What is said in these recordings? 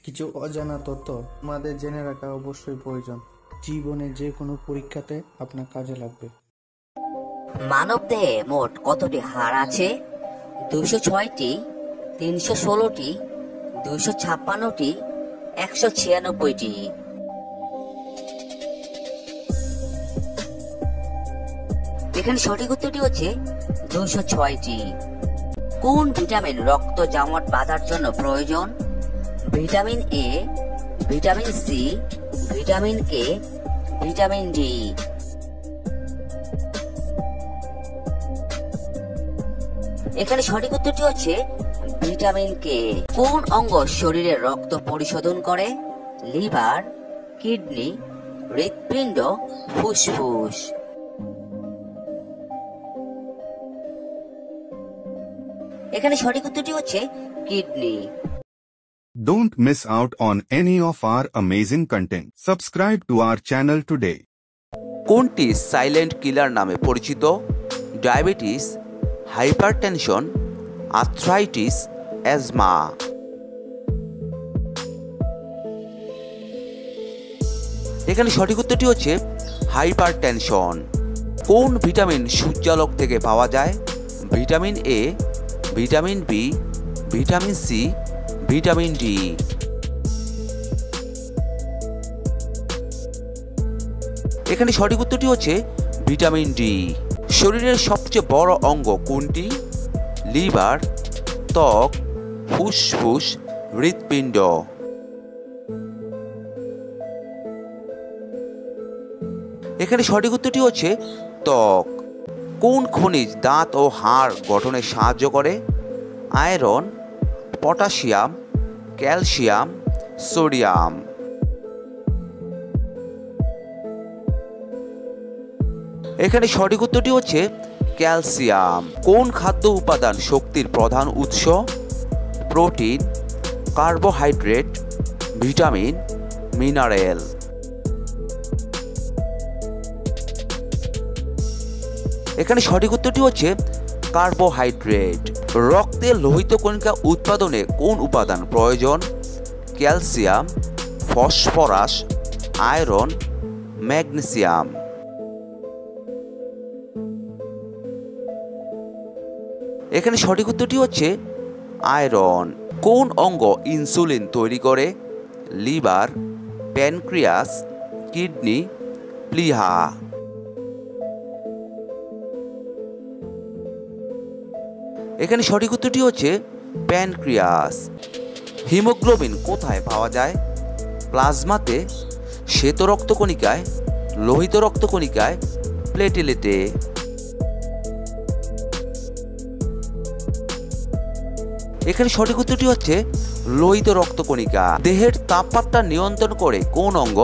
কিছু অজানা তথ্য আমাদের জেনে রাখা অবশ্যই প্রয়োজন। জীবনে যে কোনো পরীক্ষাতে আপনার কাজে লাগবে। মানবদেহে মোট কতটি হাড় আছে? 206টি, 316টি, 256টি, 196টি। এখানে সঠিক উত্তরটি হচ্ছে 206টি। কোন ভিটামিন রক্ত জমাট বাঁধার জন্য প্রয়োজন? Vitamin A, vitamin C, vitamin K, vitamin D. এখানে সঠিক উত্তরটি হচ্ছে ভিটামিন কে। কোন অঙ্গ শরীরের রক্ত পরিশোধন করে? লিভার, কিডনি, হৃৎপিণ্ড, ফুসফুস। এখানে সঠিক উত্তরটি হচ্ছে kidney. Don't miss out on any of our amazing content. Subscribe to our channel today. কোনটি সাইলেন্ট কিলার নামে পরিচিত? Diabetes, hypertension, arthritis, asthma. এখানে সঠিক উত্তরটি হচ্ছে হাইপারটেনশন। কোন ভিটামিন সূর্যালোক থেকে পাওয়া যায়? Vitamin A, vitamin B, vitamin C, vitamin D. এখানে সঠিক উত্তরটি হচ্ছে ভিটামিন ডি। শরীরের সবচেয়ে বড় অঙ্গ কোনটি? লিভার, ত্বক, ফুসফুস, হৃৎপিণ্ড। এখানে সঠিক উত্তরটি হচ্ছে ত্বক। কোন খনিজ দাঁত ও হাড় গঠনে সাহায্য করে? Iron, potassium, calcium, sodium. এখানে সঠিক উত্তরটি হচ্ছে ক্যালসিয়াম। কোন খাদ্য উপাদান শক্তির প্রধান উৎস? Protein, carbohydrate, vitamin, mineral. এখানে সঠিক উত্তরটি হচ্ছে কার্বোহাইড্রেট। রক্তে লোহিত কণিকা উৎপাদনে কোন উপাদান প্রয়োজন? Calcium, phosphorus, iron, magnesium. এখানে সঠিক উত্তরটি হচ্ছে আয়রন। কোন অঙ্গ ইনসুলিন তৈরি করে? লিভার, প্যানক্রিয়াস, কিডনি, প্লিহা। এখানে সঠিক উত্তরটি হচ্ছে প্যানক্রিয়াস। হিমোগ্লোবিন কোথায় পাওয়া যায়? প্লাজমাতে, শ্বেত রক্তকণিকায়, লোহিত রক্তকণিকায়, প্লেটেলেটে। এখানে সঠিক উত্তরটি হচ্ছে লোহিত রক্তকণিকা। দেহের তাপমাত্রা নিয়ন্ত্রণ করে কোন অঙ্গ?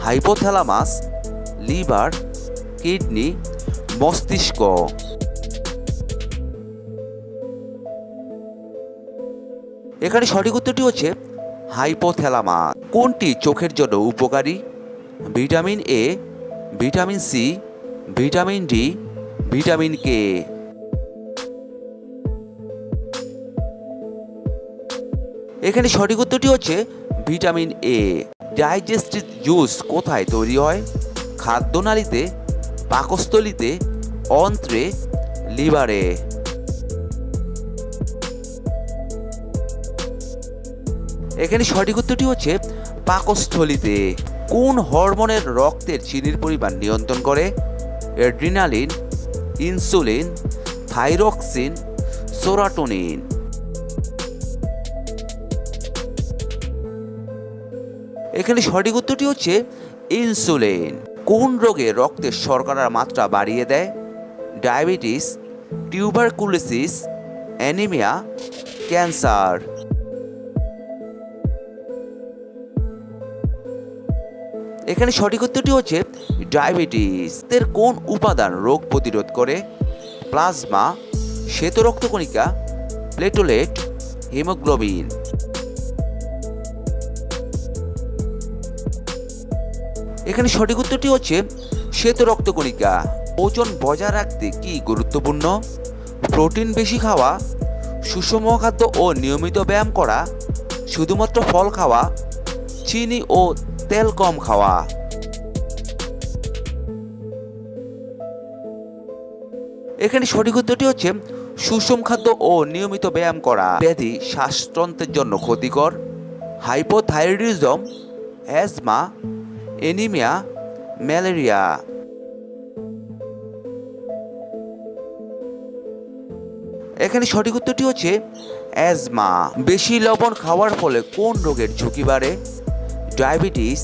হাইপোথ্যালামাস, লিভার, কিডনি, মস্তিষ্ক। এখানে সঠিক উত্তরটি হচ্ছে হাইপোথ্যালামাস। কোনটি চোখের জন্য উপকারী? Vitamin A, vitamin C, vitamin D, vitamin K. এখানে সঠিক উত্তরটি হচ্ছে ভিটামিন এ। ডাইজেস্টিভ জুস কোথায় তৈরি হয়? খাদ্যনালীতে, পাকস্থলীতে, অন্ত্রে, লিভারে। এখানে সঠিক উত্তরটি হচ্ছে পাকস্থলীতে। কোন হরমোনের রক্তের চিনির পরিমাণ নিয়ন্ত্রণ করে? Adrenaline, insulin, thyroxine, serotonin. এখানে সঠিক উত্তরটি হচ্ছে ইনসুলিন। কোন রোগে রক্তের শর্করার মাত্রা বাড়িয়ে দেয়? Diabetes, tuberculosis, anaemia, cancer. এখানে সঠিক উত্তরটি হচ্ছে ডায়াবেটিস। এর কোন উপাদান রোগ প্রতিরোধ করে? প্লাজমা, শ্বেত রক্তকণিকা, প্লেটলেট, হিমোগ্লোবিন। এখানে সঠিক উত্তরটি হচ্ছে শ্বেত রক্তকণিকা। ওজন বজায় রাখতে কি গুরুত্বপূর্ণ? প্রোটিন বেশি খাওয়া, সুষম খাদ্য ও নিয়মিত ব্যায়াম করা, শুধুমাত্র ফল খাওয়া, চিনি ও তেল কম খাওয়া। এখানে সঠিক উত্তরটি হচ্ছে সুষম খাদ্য ও নিয়মিত ব্যায়াম করা। ব্যাধি শ্বাসতন্ত্রের জন্য ক্ষতিকর, হাইপোথাইরয়েডিজম, অ্যাজমা, অ্যানিমিয়া, ম্যালেরিয়া। এখানে সঠিক উত্তরটি হচ্ছে অ্যাজমা। বেশি লবণ খাওয়ার ফলে কোন রোগের ঝুঁকি বাড়ে? ডায়াবেটিস,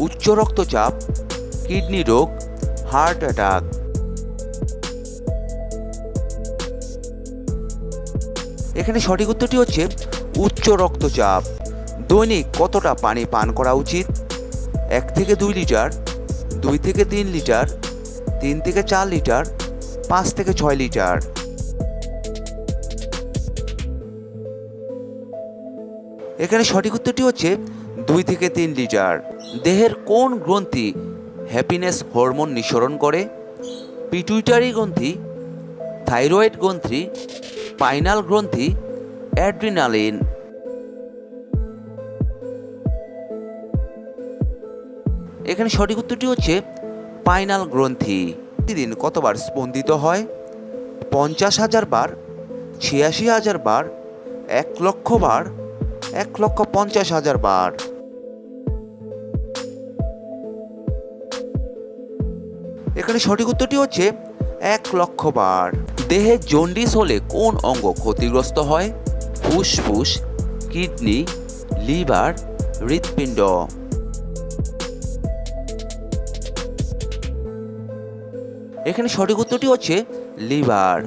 উচ্চ রক্তচাপ, কিডনি রোগ, হার্ট অ্যাটাক। এখানে সঠিক উত্তরটি হচ্ছে উচ্চ রক্তচাপ। দৈনিক কতটা পানি পান করা উচিত? 1 থেকে 2 লিটার, 2 থেকে 3 লিটার, 3 থেকে 4 লিটার, 5 থেকে 6 লিটার। এখানে সঠিক উত্তরটি হচ্ছে 2 থেকে 3 লিটার। দেহের কোন গ্রন্থি হ্যাপিনেস হরমোন নিঃসরণ করে? পিটুইটারি গ্রন্থি, থাইরয়েড গ্রন্থি, পাইনাল গ্রন্থি, অ্যাড্রিনালিন। এখানে সঠিক উত্তরটি হচ্ছে পাইনাল গ্রন্থি। প্রতিদিন কতবার স্পন্দিত হয়? 50,000 বার, 86,000 বার, 1 লক্ষ বার, 1,50,000 বার। এখানে সঠিক উত্তরটি হচ্ছে 1 লক্ষ বার। দেহে জন্ডিস হলে কোন অঙ্গ ক্ষতিগ্রস্ত হয়? ফুসফুস, কিডনি, লিভার, হৃৎপিণ্ড। এখানে সঠিক উত্তরটি হচ্ছে লিভার।